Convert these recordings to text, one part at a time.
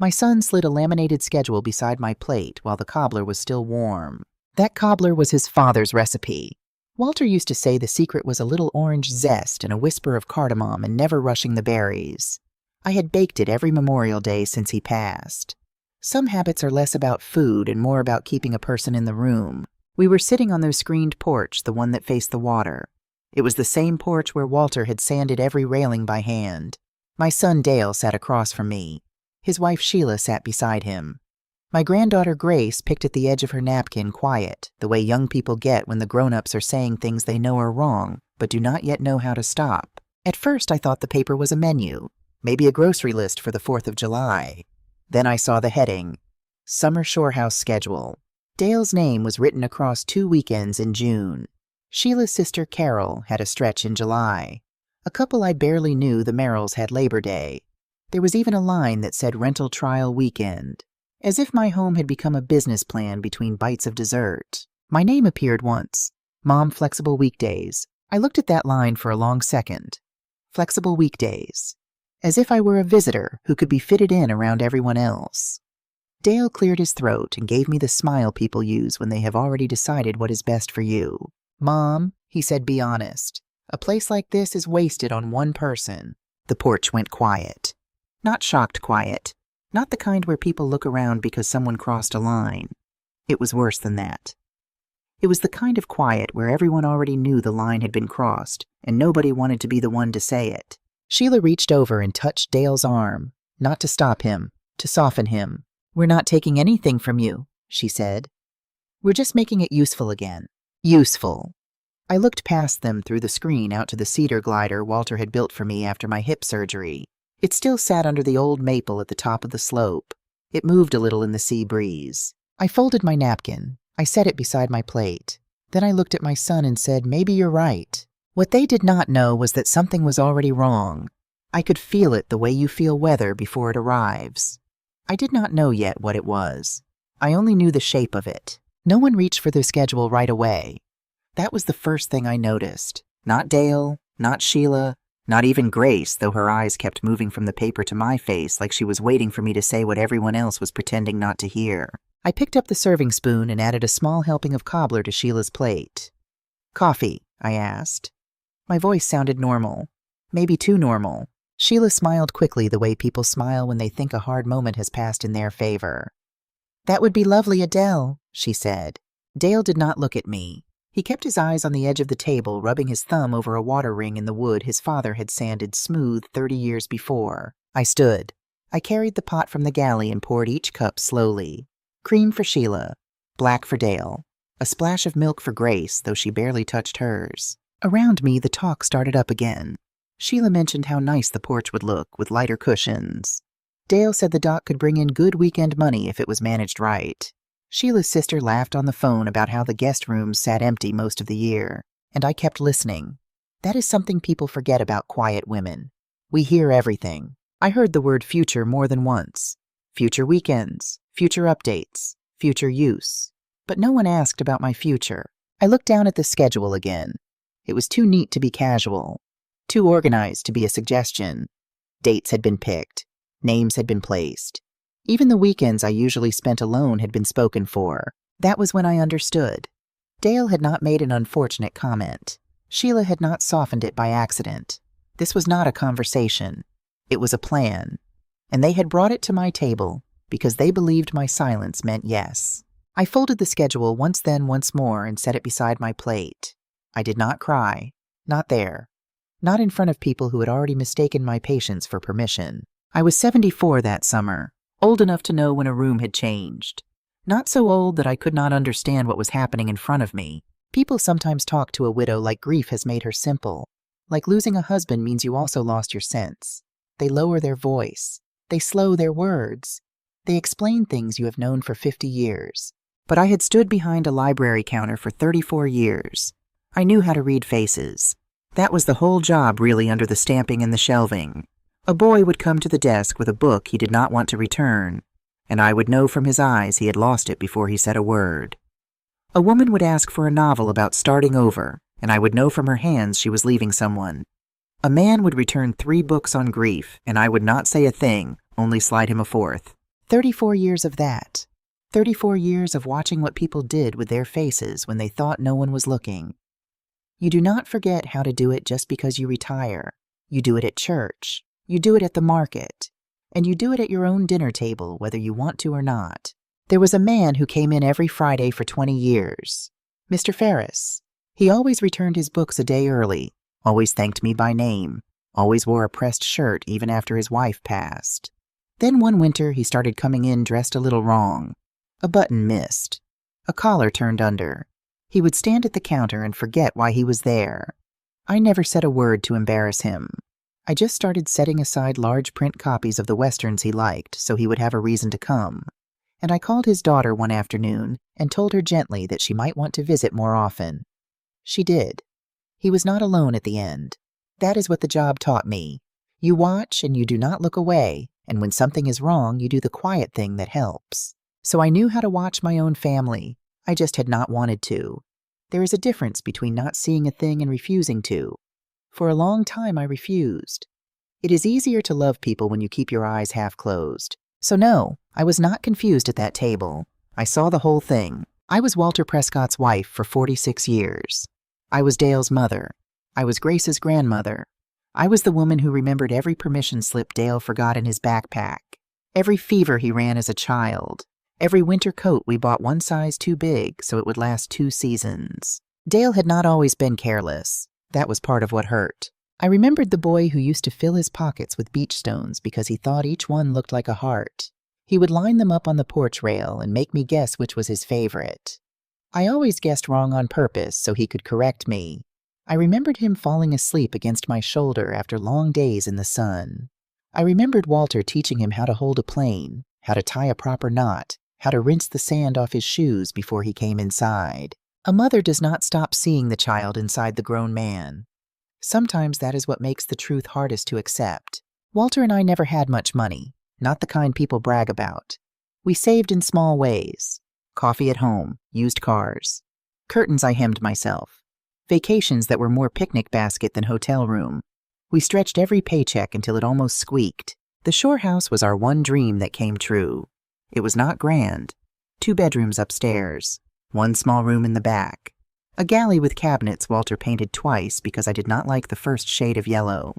My son slid a laminated schedule beside my plate while the cobbler was still warm. That cobbler was his father's recipe. Walter used to say the secret was a little orange zest and a whisper of cardamom and never rushing the berries. I had baked it every Memorial Day since he passed. Some habits are less about food and more about keeping a person in the room. We were sitting on their screened porch, the one that faced the water. It was the same porch where Walter had sanded every railing by hand. My son Dale sat across from me. His wife Sheila sat beside him. My granddaughter Grace picked at the edge of her napkin, quiet, the way young people get when the grown-ups are saying things they know are wrong, but do not yet know how to stop. At first I thought the paper was a menu, maybe a grocery list for the 4th of July. Then I saw the heading, Summer Shorehouse Schedule. Dale's name was written across 2 weekends in June. Sheila's sister Carol had a stretch in July. A couple I barely knew, the Merrills, had Labor Day. There was even a line that said Rental Trial Weekend. As if my home had become a business plan between bites of dessert. My name appeared once. Mom, Flexible Weekdays. I looked at that line for a long second. Flexible Weekdays. As if I were a visitor who could be fitted in around everyone else. Dale cleared his throat and gave me the smile people use when they have already decided what is best for you. Mom, he said, be honest. A place like this is wasted on one person. The porch went quiet. Not shocked quiet. Not the kind where people look around because someone crossed a line. It was worse than that. It was the kind of quiet where everyone already knew the line had been crossed, and nobody wanted to be the one to say it. Sheila reached over and touched Dale's arm, not to stop him, to soften him. We're not taking anything from you, she said. We're just making it useful again. Useful. I looked past them through the screen out to the cedar glider Walter had built for me after my hip surgery. It still sat under the old maple at the top of the slope. It moved a little in the sea breeze. I folded my napkin. I set it beside my plate. Then I looked at my son and said, maybe you're right. What they did not know was that something was already wrong. I could feel it the way you feel weather before it arrives. I did not know yet what it was. I only knew the shape of it. No one reached for their schedule right away. That was the first thing I noticed. Not Dale, not Sheila, not even Grace, though her eyes kept moving from the paper to my face like she was waiting for me to say what everyone else was pretending not to hear. I picked up the serving spoon and added a small helping of cobbler to Sheila's plate. Coffee, I asked. My voice sounded normal. Maybe too normal. Sheila smiled quickly the way people smile when they think a hard moment has passed in their favor. That would be lovely, Adele, she said. Dale did not look at me. He kept his eyes on the edge of the table, rubbing his thumb over a water ring in the wood his father had sanded smooth 30 years before. I stood. I carried the pot from the galley and poured each cup slowly. Cream for Sheila, black for Dale, a splash of milk for Grace, though she barely touched hers. Around me, the talk started up again. Sheila mentioned how nice the porch would look with lighter cushions. Dale said the dock could bring in good weekend money if it was managed right. Sheila's sister laughed on the phone about how the guest rooms sat empty most of the year, and I kept listening. That is something people forget about quiet women. We hear everything. I heard the word future more than once. Future weekends, future updates, future use. But no one asked about my future. I looked down at the schedule again. It was too neat to be casual, too organized to be a suggestion. Dates had been picked. Names had been placed. Even the weekends I usually spent alone had been spoken for. That was when I understood. Dale had not made an unfortunate comment. Sheila had not softened it by accident. This was not a conversation. It was a plan. And they had brought it to my table because they believed my silence meant yes. I folded the schedule once more and set it beside my plate. I did not cry. Not there. Not in front of people who had already mistaken my patience for permission. I was 74 that summer. Old enough to know when a room had changed. Not so old that I could not understand what was happening in front of me. People sometimes talk to a widow like grief has made her simple. Like losing a husband means you also lost your sense. They lower their voice. They slow their words. They explain things you have known for 50 years. But I had stood behind a library counter for 34 years. I knew how to read faces. That was the whole job really under the stamping and the shelving. A boy would come to the desk with a book he did not want to return, and I would know from his eyes he had lost it before he said a word. A woman would ask for a novel about starting over, and I would know from her hands she was leaving someone. A man would return 3 books on grief, and I would not say a thing, only slide him a 4th. 34 years of that. 34 years of watching what people did with their faces when they thought no one was looking. You do not forget how to do it just because you retire. You do it at church. You do it at the market. And you do it at your own dinner table, whether you want to or not. There was a man who came in every Friday for 20 years. Mr. Ferris. He always returned his books a day early, always thanked me by name, always wore a pressed shirt even after his wife passed. Then one winter he started coming in dressed a little wrong. A button missed. A collar turned under. He would stand at the counter and forget why he was there. I never said a word to embarrass him. I just started setting aside large print copies of the westerns he liked so he would have a reason to come. And I called his daughter one afternoon and told her gently that she might want to visit more often. She did. He was not alone at the end. That is what the job taught me. You watch and you do not look away, and when something is wrong, you do the quiet thing that helps. So I knew how to watch my own family. I just had not wanted to. There is a difference between not seeing a thing and refusing to. For a long time, I refused. It is easier to love people when you keep your eyes half closed. So no, I was not confused at that table. I saw the whole thing. I was Walter Prescott's wife for 46 years. I was Dale's mother. I was Grace's grandmother. I was the woman who remembered every permission slip Dale forgot in his backpack, every fever he ran as a child, every winter coat we bought one size too big so it would last 2 seasons. Dale had not always been careless. That was part of what hurt. I remembered the boy who used to fill his pockets with beach stones because he thought each one looked like a heart. He would line them up on the porch rail and make me guess which was his favorite. I always guessed wrong on purpose so he could correct me. I remembered him falling asleep against my shoulder after long days in the sun. I remembered Walter teaching him how to hold a plane, how to tie a proper knot, how to rinse the sand off his shoes before he came inside. A mother does not stop seeing the child inside the grown man. Sometimes that is what makes the truth hardest to accept. Walter and I never had much money, not the kind people brag about. We saved in small ways. Coffee at home, used cars. Curtains I hemmed myself. Vacations that were more picnic basket than hotel room. We stretched every paycheck until it almost squeaked. The shore house was our one dream that came true. It was not grand. 2 bedrooms upstairs. 1 small room in the back. A galley with cabinets Walter painted twice because I did not like the first shade of yellow.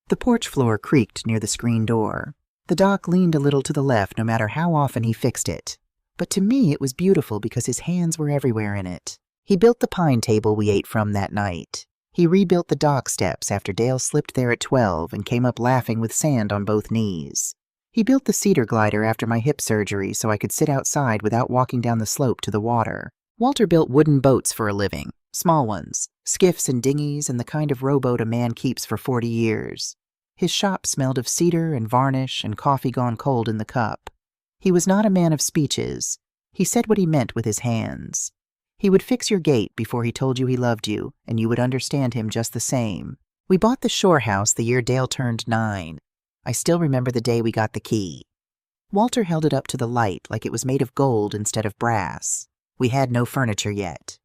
The porch floor creaked near the screen door. The dock leaned a little to the left no matter how often he fixed it. But to me it was beautiful because his hands were everywhere in it. He built the pine table we ate from that night. He rebuilt the dock steps after Dale slipped there at 12 and came up laughing with sand on both knees. He built the cedar glider after my hip surgery so I could sit outside without walking down the slope to the water. Walter built wooden boats for a living, small ones, skiffs and dinghies and the kind of rowboat a man keeps for 40 years. His shop smelled of cedar and varnish and coffee gone cold in the cup. He was not a man of speeches. He said what he meant with his hands. He would fix your gate before he told you he loved you, and you would understand him just the same. We bought the shore house the year Dale turned 9. I still remember the day we got the key. Walter held it up to the light like it was made of gold instead of brass. We had no furniture yet.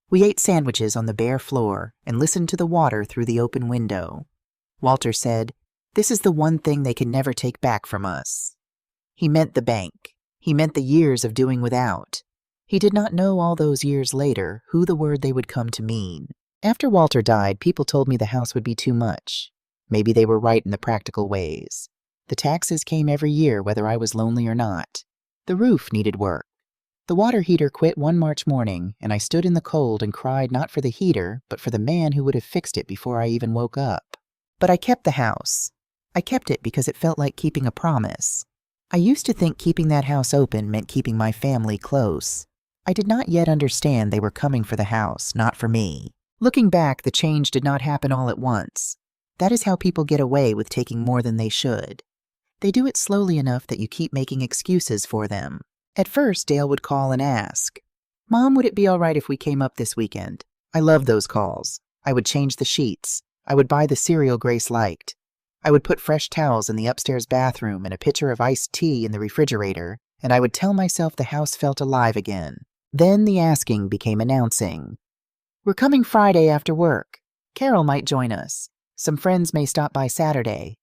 We ate sandwiches on the bare floor and listened to the water through the open window. Walter said, "This is the one thing they can never take back from us." He meant the bank. He meant the years of doing without. He did not know all those years later who the word they would come to mean. After Walter died, people told me the house would be too much. Maybe they were right in the practical ways. The taxes came every year whether I was lonely or not. The roof needed work. The water heater quit one March morning, and I stood in the cold and cried not for the heater, but for the man who would have fixed it before I even woke up. But I kept the house. I kept it because it felt like keeping a promise. I used to think keeping that house open meant keeping my family close. I did not yet understand they were coming for the house, not for me. Looking back, the change did not happen all at once. That is how people get away with taking more than they should. They do it slowly enough that you keep making excuses for them. At first, Dale would call and ask, "Mom, would it be all right if we came up this weekend?" I loved those calls. I would change the sheets. I would buy the cereal Grace liked. I would put fresh towels in the upstairs bathroom and a pitcher of iced tea in the refrigerator, and I would tell myself the house felt alive again. Then the asking became announcing. "We're coming Friday after work. Carol might join us. Some friends may stop by Saturday.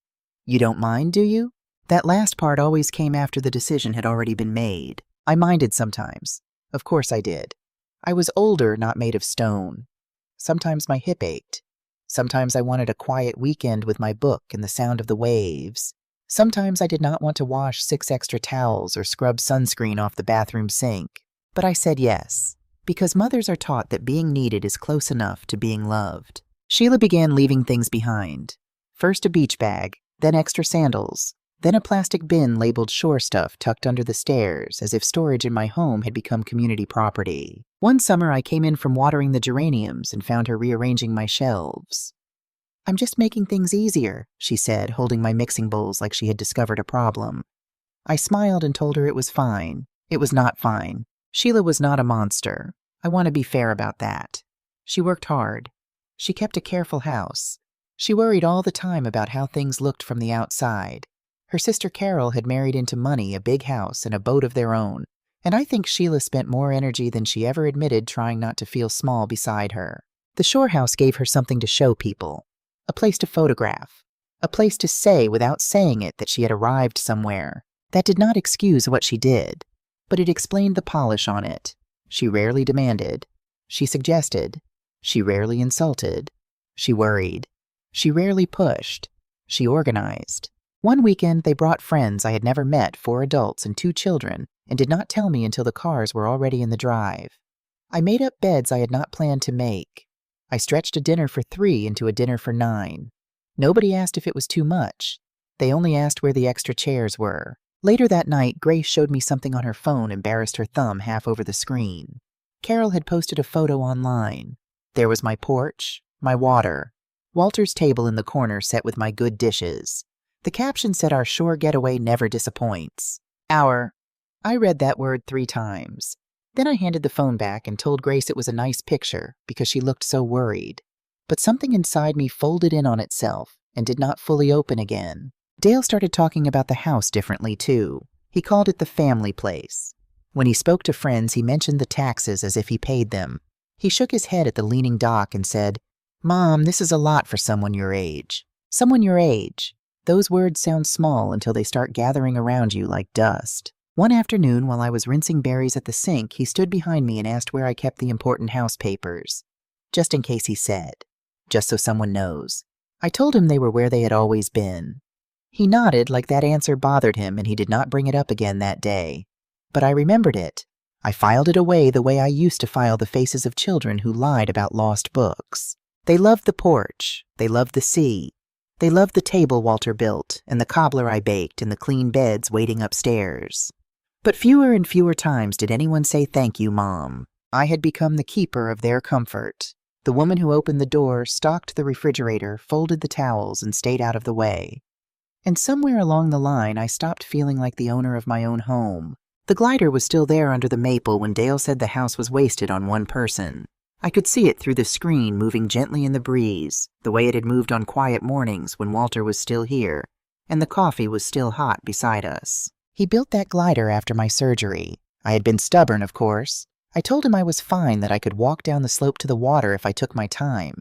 You don't mind, do you?" That last part always came after the decision had already been made. I minded sometimes. Of course I did. I was older, not made of stone. Sometimes my hip ached. Sometimes I wanted a quiet weekend with my book and the sound of the waves. Sometimes I did not want to wash 6 extra towels or scrub sunscreen off the bathroom sink. But I said yes, because mothers are taught that being needed is close enough to being loved. Sheila began leaving things behind. First a beach bag, then extra sandals, then a plastic bin labeled shore stuff tucked under the stairs, as if storage in my home had become community property. One summer I came in from watering the geraniums and found her rearranging my shelves. "I'm just making things easier," she said, holding my mixing bowls like she had discovered a problem. I smiled and told her it was fine. It was not fine. Sheila was not a monster. I want to be fair about that. She worked hard. She kept a careful house. She worried all the time about how things looked from the outside. Her sister Carol had married into money, a big house, and a boat of their own, and I think Sheila spent more energy than she ever admitted trying not to feel small beside her. The shore house gave her something to show people, a place to photograph, a place to say without saying it that she had arrived somewhere. That did not excuse what she did, but it explained the polish on it. She rarely demanded. She suggested. She rarely insulted. She worried. She rarely pushed. She organized. One weekend, they brought friends I had never met, 4 adults and 2 children, and did not tell me until the cars were already in the drive. I made up beds I had not planned to make. I stretched a dinner for 3 into a dinner for 9. Nobody asked if it was too much. They only asked where the extra chairs were. Later that night, Grace showed me something on her phone, embarrassed her thumb half over the screen. Carol had posted a photo online. There was my porch, my water, Walter's table in the corner set with my good dishes. The caption said our shore getaway never disappoints. I read that word 3 times. Then I handed the phone back and told Grace it was a nice picture because she looked so worried. But something inside me folded in on itself and did not fully open again. Dale started talking about the house differently too. He called it the family place. When he spoke to friends, he mentioned the taxes as if he paid them. He shook his head at the leaning dock and said, "Mom, this is a lot for someone your age." Someone your age. Those words sound small until they start gathering around you like dust. One afternoon, while I was rinsing berries at the sink, he stood behind me and asked where I kept the important house papers. Just in case, he said. Just so someone knows. I told him they were where they had always been. He nodded like that answer bothered him, and he did not bring it up again that day. But I remembered it. I filed it away the way I used to file the faces of children who lied about lost books. They loved the porch. They loved the sea. They loved the table Walter built, and the cobbler I baked, and the clean beds waiting upstairs. But fewer and fewer times did anyone say thank you, Mom. I had become the keeper of their comfort. The woman who opened the door, stocked the refrigerator, folded the towels, and stayed out of the way. And somewhere along the line, I stopped feeling like the owner of my own home. The glider was still there under the maple when Dale said the house was wasted on one person. I could see it through the screen moving gently in the breeze, the way it had moved on quiet mornings when Walter was still here, and the coffee was still hot beside us. He built that glider after my surgery. I had been stubborn, of course. I told him I was fine, that I could walk down the slope to the water if I took my time.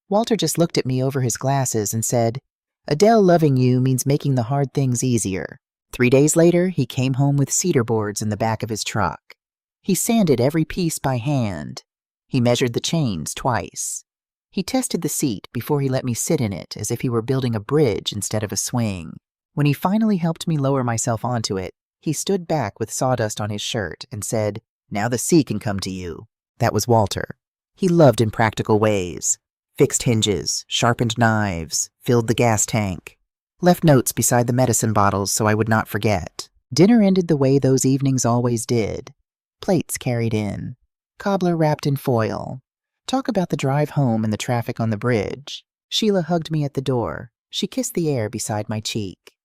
Walter just looked at me over his glasses and said, "Adele loving you means making the hard things easier." 3 days later, he came home with cedar boards in the back of his truck. He sanded every piece by hand. He measured the chains twice. He tested the seat before he let me sit in it as if he were building a bridge instead of a swing. When he finally helped me lower myself onto it, he stood back with sawdust on his shirt and said, "Now the sea can come to you." That was Walter. He loved in practical ways. Fixed hinges, sharpened knives, filled the gas tank. Left notes beside the medicine bottles so I would not forget. Dinner ended the way those evenings always did. Plates carried in. Cobbler wrapped in foil. Talk about the drive home and the traffic on the bridge. Sheila hugged me at the door. She kissed the air beside my cheek.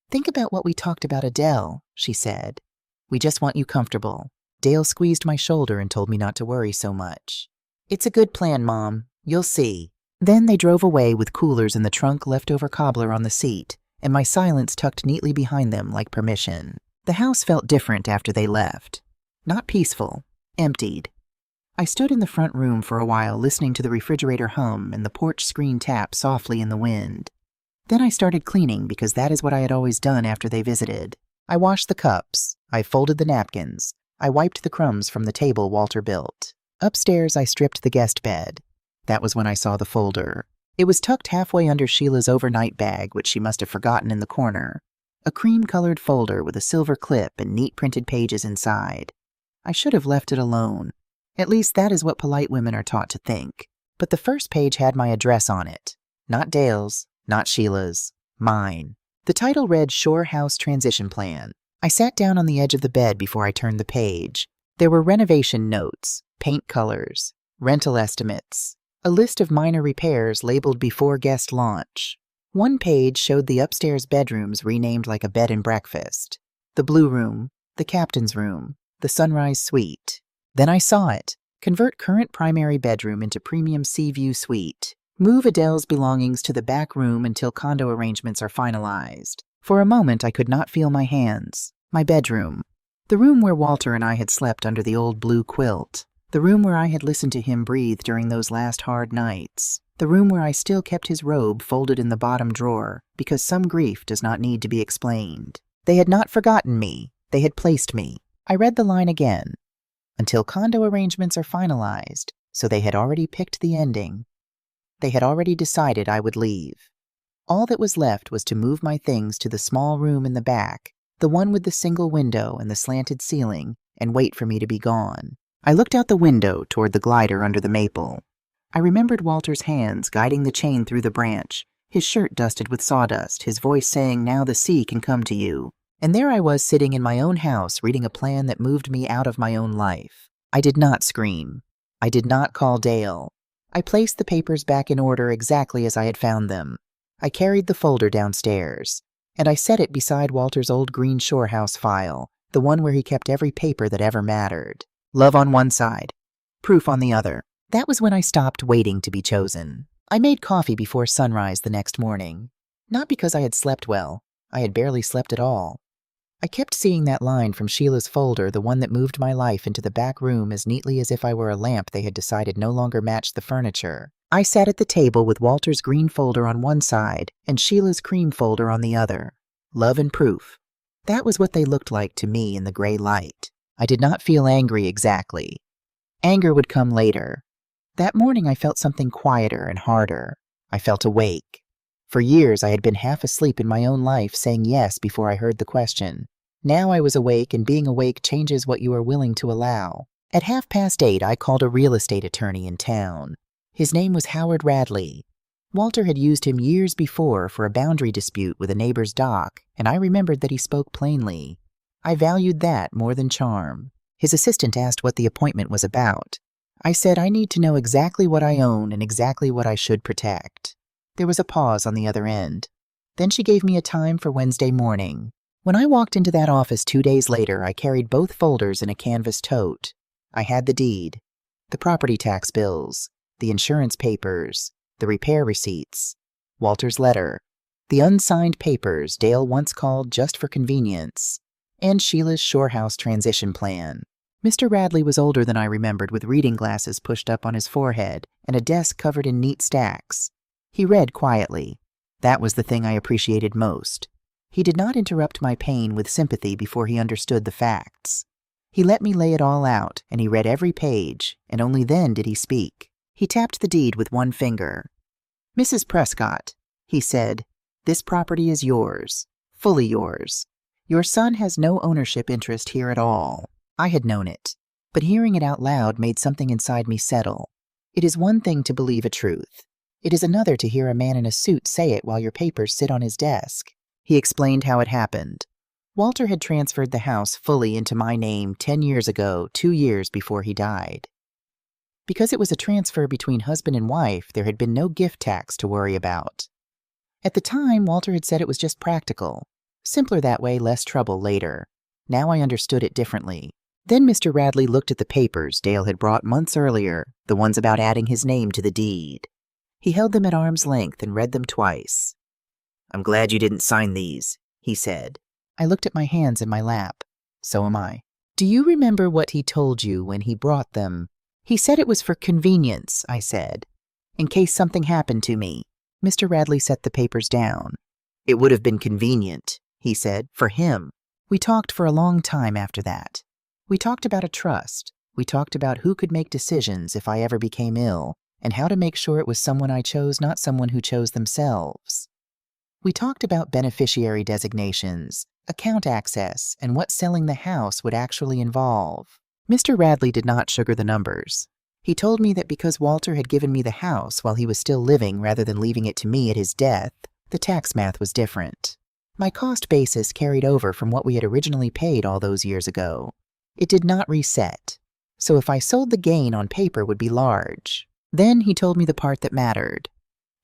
"Think about what we talked about Adele," she said. "We just want you comfortable." Dale squeezed my shoulder and told me not to worry so much. "It's a good plan, Mom. You'll see." Then they drove away with coolers in the trunk, leftover cobbler on the seat, and my silence tucked neatly behind them like permission. The house felt different after they left. Not peaceful. Emptied. I stood in the front room for a while, listening to the refrigerator hum and the porch screen tap softly in the wind. Then I started cleaning because that is what I had always done after they visited. I washed the cups. I folded the napkins. I wiped the crumbs from the table Walter built. Upstairs, I stripped the guest bed. That was when I saw the folder. It was tucked halfway under Sheila's overnight bag, which she must have forgotten in the corner. A cream-colored folder with a silver clip and neat printed pages inside. I should have left it alone. At least that is what polite women are taught to think. But the first page had my address on it. Not Dale's, not Sheila's, mine. The title read Shore House Transition Plan. I sat down on the edge of the bed before I turned the page. There were renovation notes, paint colors, rental estimates, a list of minor repairs labeled before guest launch. One page showed the upstairs bedrooms renamed like a bed and breakfast. The blue room, the captain's room, the sunrise suite. Then I saw it. Convert current primary bedroom into premium sea view suite. Move Adele's belongings to the back room until condo arrangements are finalized. For a moment, I could not feel my hands. My bedroom. The room where Walter and I had slept under the old blue quilt. The room where I had listened to him breathe during those last hard nights. The room where I still kept his robe folded in the bottom drawer, because some grief does not need to be explained. They had not forgotten me. They had placed me. I read the line again. Until condo arrangements are finalized, so they had already picked the ending. They had already decided I would leave. All that was left was to move my things to the small room in the back, the one with the single window and the slanted ceiling, and wait for me to be gone. I looked out the window toward the glider under the maple. I remembered Walter's hands guiding the chain through the branch, his shirt dusted with sawdust, his voice saying, "Now the sea can come to you." And there I was sitting in my own house reading a plan that moved me out of my own life. I did not scream. I did not call Dale. I placed the papers back in order exactly as I had found them. I carried the folder downstairs, and I set it beside Walter's old green shore house file, the one where he kept every paper that ever mattered. Love on one side, proof on the other. That was when I stopped waiting to be chosen. I made coffee before sunrise the next morning. Not because I had slept well. I had barely slept at all. I kept seeing that line from Sheila's folder, the one that moved my life into the back room as neatly as if I were a lamp they had decided no longer matched the furniture. I sat at the table with Walter's green folder on one side and Sheila's cream folder on the other. Love and proof. That was what they looked like to me in the gray light. I did not feel angry exactly. Anger would come later. That morning I felt something quieter and harder. I felt awake. For years I had been half asleep in my own life, saying yes before I heard the question. Now I was awake, and being awake changes what you are willing to allow. At 8:30, I called a real estate attorney in town. His name was Howard Radley. Walter had used him years before for a boundary dispute with a neighbor's dock, and I remembered that he spoke plainly. I valued that more than charm. His assistant asked what the appointment was about. I said, I need to know exactly what I own and exactly what I should protect. There was a pause on the other end. Then she gave me a time for Wednesday morning. When I walked into that office 2 days later, I carried both folders in a canvas tote. I had the deed, the property tax bills, the insurance papers, the repair receipts, Walter's letter, the unsigned papers Dale once called just for convenience, and Sheila's shore house transition plan. Mr. Radley was older than I remembered, with reading glasses pushed up on his forehead and a desk covered in neat stacks. He read quietly. That was the thing I appreciated most. He did not interrupt my pain with sympathy before he understood the facts. He let me lay it all out, and he read every page, and only then did he speak. He tapped the deed with one finger. "Mrs. Prescott," he said, "this property is yours, fully yours. Your son has no ownership interest here at all." I had known it, but hearing it out loud made something inside me settle. It is one thing to believe a truth. It is another to hear a man in a suit say it while your papers sit on his desk. He explained how it happened. Walter had transferred the house fully into my name 10 years ago, 2 years before he died. Because it was a transfer between husband and wife, there had been no gift tax to worry about. At the time, Walter had said it was just practical. Simpler that way, less trouble later. Now I understood it differently. Then Mr. Radley looked at the papers Dale had brought months earlier, the ones about adding his name to the deed. He held them at arm's length and read them twice. "I'm glad you didn't sign these," he said. I looked at my hands in my lap. So am I. "Do you remember what he told you when he brought them?" "He said it was for convenience," I said. "In case something happened to me." Mr. Radley set the papers down. It would have been convenient, he said, for him. We talked for a long time after that. We talked about a trust. We talked about who could make decisions if I ever became ill, and how to make sure it was someone I chose, not someone who chose themselves. We talked about beneficiary designations, account access, and what selling the house would actually involve. Mr. Radley did not sugar the numbers. He told me that because Walter had given me the house while he was still living rather than leaving it to me at his death, the tax math was different. My cost basis carried over from what we had originally paid all those years ago. It did not reset, so if I sold, the gain on paper would be large. Then he told me the part that mattered.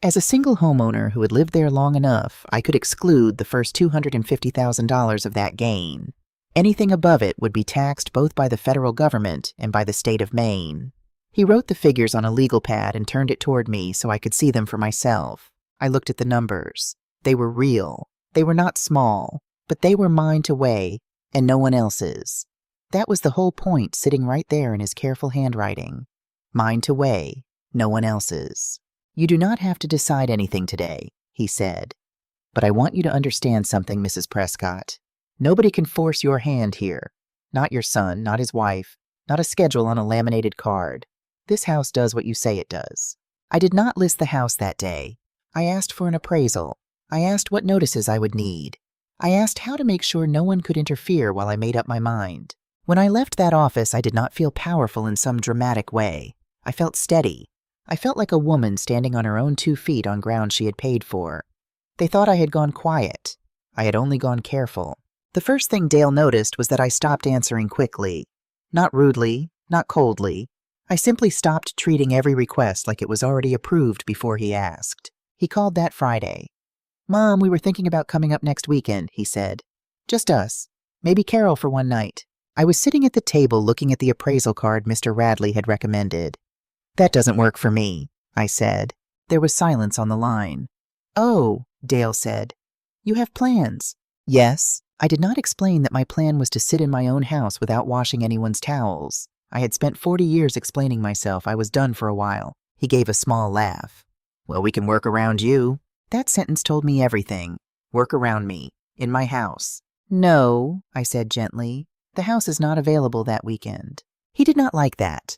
As a single homeowner who had lived there long enough, I could exclude the first $250,000 of that gain. Anything above it would be taxed both by the federal government and by the state of Maine. He wrote the figures on a legal pad and turned it toward me so I could see them for myself. I looked at the numbers. They were real. They were not small, but they were mine to weigh, and no one else's. That was the whole point, sitting right there in his careful handwriting. Mine to weigh, no one else's. You do not have to decide anything today, he said. But I want you to understand something, Mrs. Prescott. Nobody can force your hand here. Not your son, not his wife, not a schedule on a laminated card. This house does what you say it does. I did not list the house that day. I asked for an appraisal. I asked what notices I would need. I asked how to make sure no one could interfere while I made up my mind. When I left that office, I did not feel powerful in some dramatic way. I felt steady. I felt like a woman standing on her own 2 feet on ground she had paid for. They thought I had gone quiet. I had only gone careful. The first thing Dale noticed was that I stopped answering quickly. Not rudely, not coldly. I simply stopped treating every request like it was already approved before he asked. He called that Friday. Mom, we were thinking about coming up next weekend, he said. Just us. Maybe Carol for one night. I was sitting at the table looking at the appraisal card Mr. Radley had recommended. That doesn't work for me, I said. There was silence on the line. Oh, Dale said. You have plans. Yes. I did not explain that my plan was to sit in my own house without washing anyone's towels. I had spent 40 years explaining myself. I was done for a while. He gave a small laugh. Well, we can work around you. That sentence told me everything. Work around me. In my house. No, I said gently. The house is not available that weekend. He did not like that.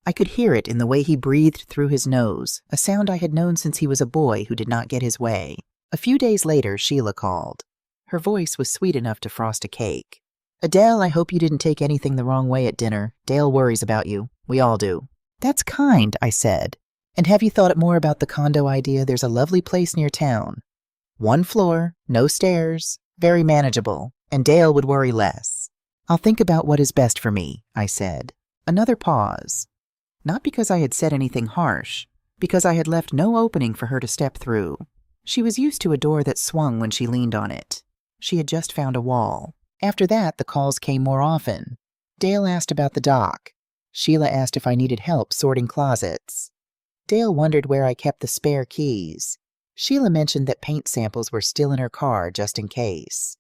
I could hear it in the way he breathed through his nose, a sound I had known since he was a boy who did not get his way. A few days later, Sheila called. Her voice was sweet enough to frost a cake. Adele, I hope you didn't take anything the wrong way at dinner. Dale worries about you. We all do. That's kind, I said. And have you thought more about the condo idea? There's a lovely place near town. 1 floor, no stairs, very manageable, and Dale would worry less. I'll think about what is best for me, I said. Another pause. Not because I had said anything harsh, because I had left no opening for her to step through. She was used to a door that swung when she leaned on it. She had just found a wall. After that, the calls came more often. Dale asked about the dock. Sheila asked if I needed help sorting closets. Dale wondered where I kept the spare keys. Sheila mentioned that paint samples were still in her car just in case.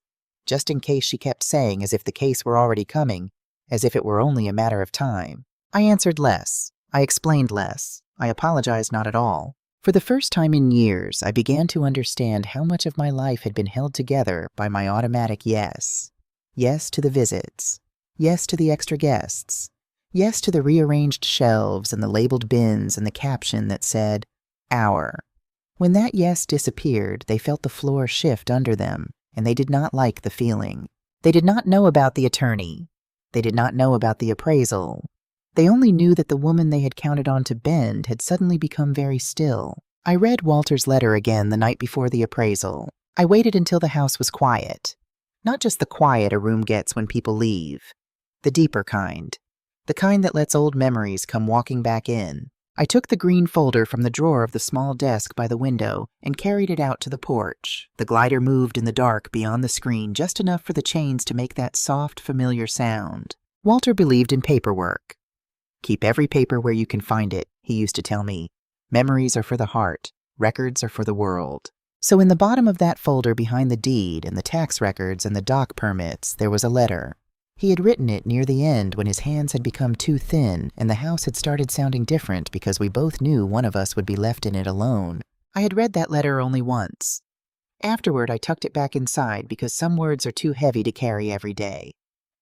Just in case, she kept saying, as if the case were already coming, as if it were only a matter of time. I answered less. I explained less. I apologized not at all. For the first time in years, I began to understand how much of my life had been held together by my automatic yes. Yes to the visits. Yes to the extra guests. Yes to the rearranged shelves and the labeled bins and the caption that said, "Our." When that yes disappeared, they felt the floor shift under them, and they did not like the feeling. They did not know about the attorney. They did not know about the appraisal. They only knew that the woman they had counted on to bend had suddenly become very still. I read Walter's letter again the night before the appraisal. I waited until the house was quiet. Not just the quiet a room gets when people leave. The deeper kind. The kind that lets old memories come walking back in. I took the green folder from the drawer of the small desk by the window and carried it out to the porch. The glider moved in the dark beyond the screen just enough for the chains to make that soft, familiar sound. Walter believed in paperwork. Keep every paper where you can find it, he used to tell me. Memories are for the heart. Records are for the world. So in the bottom of that folder behind the deed and the tax records and the dock permits, there was a letter. He had written it near the end when his hands had become too thin and the house had started sounding different because we both knew one of us would be left in it alone. I had read that letter only once. Afterward, I tucked it back inside because some words are too heavy to carry every day.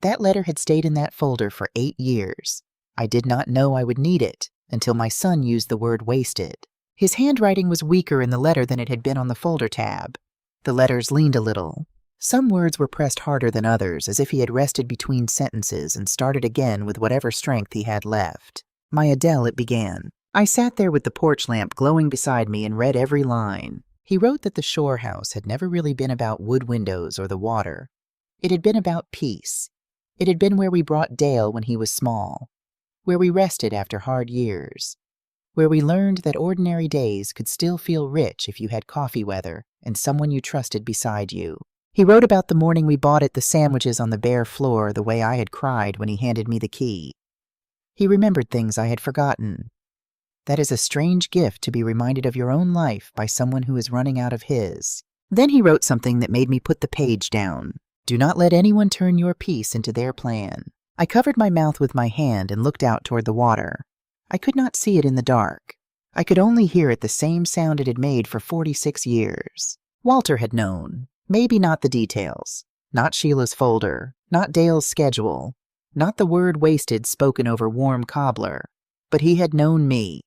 That letter had stayed in that folder for 8 years. I did not know I would need it until my son used the word wasted. His handwriting was weaker in the letter than it had been on the folder tab. The letters leaned a little. Some words were pressed harder than others, as if he had rested between sentences and started again with whatever strength he had left. "My Adele," it began. I sat there with the porch lamp glowing beside me and read every line. He wrote that the shore house had never really been about wood windows or the water. It had been about peace. It had been where we brought Dale when he was small, where we rested after hard years, where we learned that ordinary days could still feel rich if you had coffee weather and someone you trusted beside you. He wrote about the morning we bought it the sandwiches on the bare floor, the way I had cried when he handed me the key. He remembered things I had forgotten. That is a strange gift to be reminded of your own life by someone who is running out of his. Then he wrote something that made me put the page down. "Do not let anyone turn your peace into their plan." I covered my mouth with my hand and looked out toward the water. I could not see it in the dark. I could only hear it the same sound it had made for 46 years. Walter had known. Maybe not the details. Not Sheila's folder. Not Dale's schedule. Not the word wasted spoken over warm cobbler. But he had known me.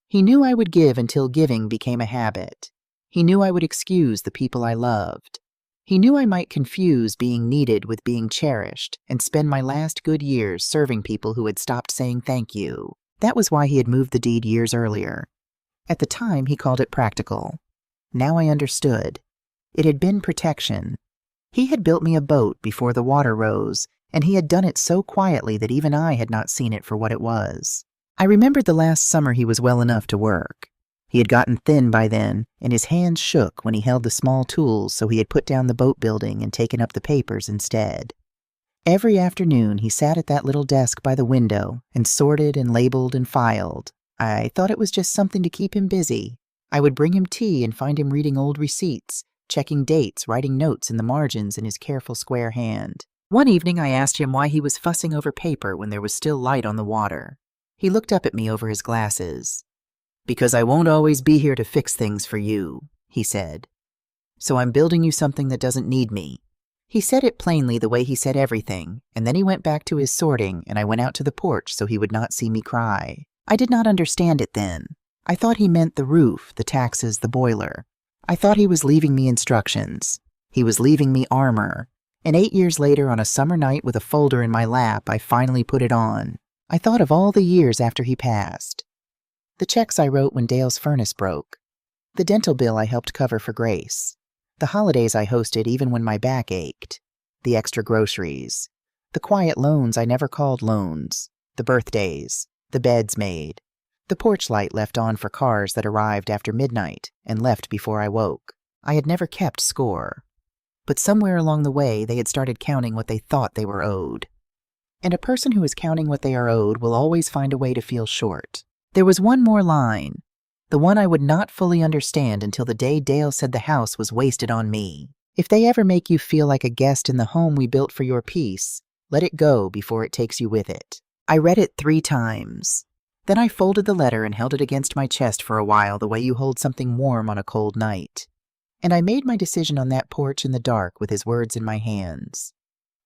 He knew I would give until giving became a habit. He knew I would excuse the people I loved. He knew I might confuse being needed with being cherished and spend my last good years serving people who had stopped saying thank you. That was why he had moved the deed years earlier. At the time, he called it practical. Now I understood. It had been protection. He had built me a boat before the water rose, and he had done it so quietly that even I had not seen it for what it was. I remembered the last summer he was well enough to work. He had gotten thin by then, and his hands shook when he held the small tools, so he had put down the boat building and taken up the papers instead. Every afternoon he sat at that little desk by the window and sorted and labeled and filed. I thought it was just something to keep him busy. I would bring him tea and find him reading old receipts, checking dates, writing notes in the margins in his careful square hand. One evening I asked him why he was fussing over paper when there was still light on the water. He looked up at me over his glasses. "Because I won't always be here to fix things for you," he said. "So I'm building you something that doesn't need me." He said it plainly the way he said everything, and then he went back to his sorting, and I went out to the porch so he would not see me cry. I did not understand it then. I thought he meant the roof, the taxes, the boiler. I thought he was leaving me instructions. He was leaving me armor. And 8 years later, on a summer night with a folder in my lap, I finally put it on. I thought of all the years after he passed. The checks I wrote when Dale's furnace broke. The dental bill I helped cover for Grace. The holidays I hosted even when my back ached. The extra groceries. The quiet loans I never called loans. The birthdays. The beds made. The porch light left on for cars that arrived after midnight and left before I woke. I had never kept score. But somewhere along the way, they had started counting what they thought they were owed. And a person who is counting what they are owed will always find a way to feel short. There was one more line, the one I would not fully understand until the day Dale said the house was wasted on me. If they ever make you feel like a guest in the home we built for your peace, let it go before it takes you with it. I read it 3 times. Then I folded the letter and held it against my chest for a while the way you hold something warm on a cold night. And I made my decision on that porch in the dark with his words in my hands.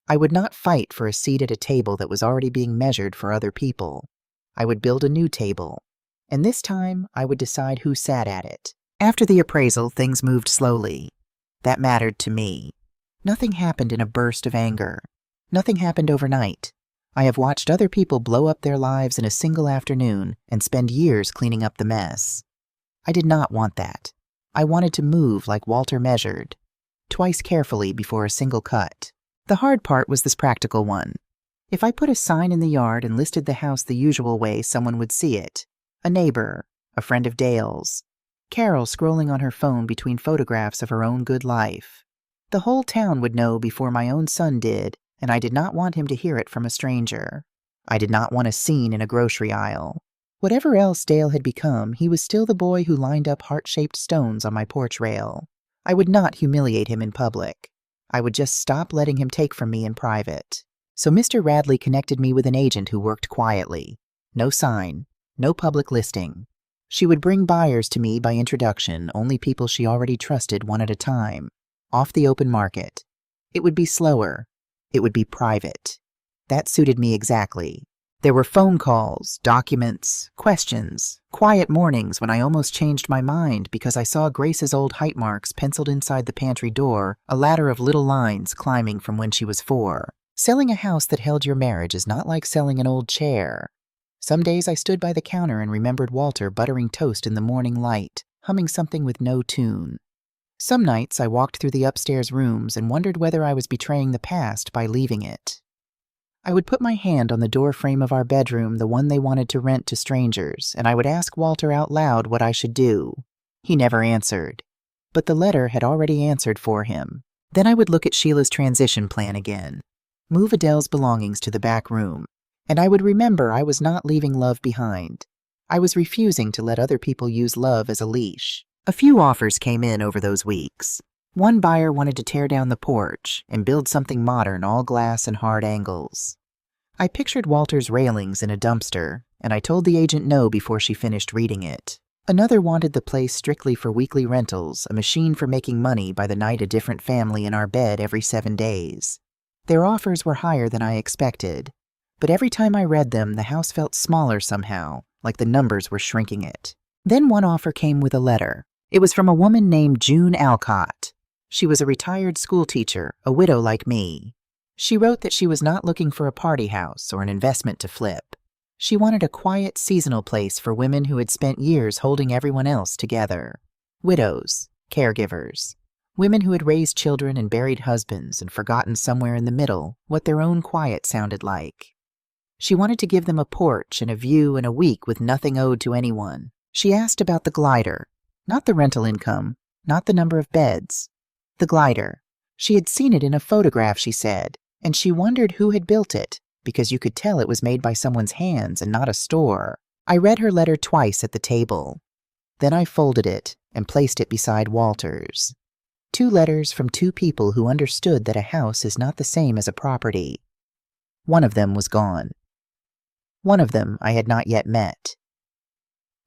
I would not fight for a seat at a table that was already being measured for other people. I would build a new table, and this time I would decide who sat at it. After the appraisal, things moved slowly. That mattered to me. Nothing happened in a burst of anger. Nothing happened overnight. I have watched other people blow up their lives in a single afternoon and spend years cleaning up the mess. I did not want that. I wanted to move like Walter measured, twice carefully before a single cut. The hard part was this practical one. If I put a sign in the yard and listed the house the usual way, someone would see it. A neighbor, a friend of Dale's, Carol scrolling on her phone between photographs of her own good life. The whole town would know before my own son did, and I did not want him to hear it from a stranger. I did not want a scene in a grocery aisle. Whatever else Dale had become, he was still the boy who lined up heart-shaped stones on my porch rail. I would not humiliate him in public. I would just stop letting him take from me in private. So Mr. Radley connected me with an agent who worked quietly. No sign, no public listing. She would bring buyers to me by introduction, only people she already trusted one at a time. off the open market. It would be slower. It would be private. That suited me exactly. There were phone calls, documents, questions, quiet mornings when I almost changed my mind because I saw Grace's old height marks penciled inside the pantry door, a ladder of little lines climbing from when she was 4. Selling a house that held your marriage is not like selling an old chair. Some days I stood by the counter and remembered Walter buttering toast in the morning light, humming something with no tune. Some nights I walked through the upstairs rooms and wondered whether I was betraying the past by leaving it. I would put my hand on the door frame of our bedroom, the one they wanted to rent to strangers, and I would ask Walter out loud what I should do. He never answered, but the letter had already answered for him. Then I would look at Sheila's transition plan again, move Adele's belongings to the back room, and I would remember I was not leaving love behind. I was refusing to let other people use love as a leash. A few offers came in over those weeks. One buyer wanted to tear down the porch and build something modern, all glass and hard angles. I pictured Walter's railings in a dumpster, and I told the agent no before she finished reading it. Another wanted the place strictly for weekly rentals, a machine for making money by the night, a different family in our bed every 7 days. Their offers were higher than I expected, but every time I read them, the house felt smaller somehow, like the numbers were shrinking it. Then one offer came with a letter. It was from a woman named June Alcott. She was a retired school teacher, a widow like me. She wrote that she was not looking for a party house or an investment to flip. She wanted a quiet, seasonal place for women who had spent years holding everyone else together. Widows, caregivers, women who had raised children and buried husbands and forgotten somewhere in the middle what their own quiet sounded like. She wanted to give them a porch and a view and a week with nothing owed to anyone. She asked about the glider, not the rental income, not the number of beds. The glider. She had seen it in a photograph, she said, and she wondered who had built it, because you could tell it was made by someone's hands and not a store. I read her letter twice at the table. Then I folded it and placed it beside Walter's. 2 letters from 2 people who understood that a house is not the same as a property. One of them was gone. One of them I had not yet met.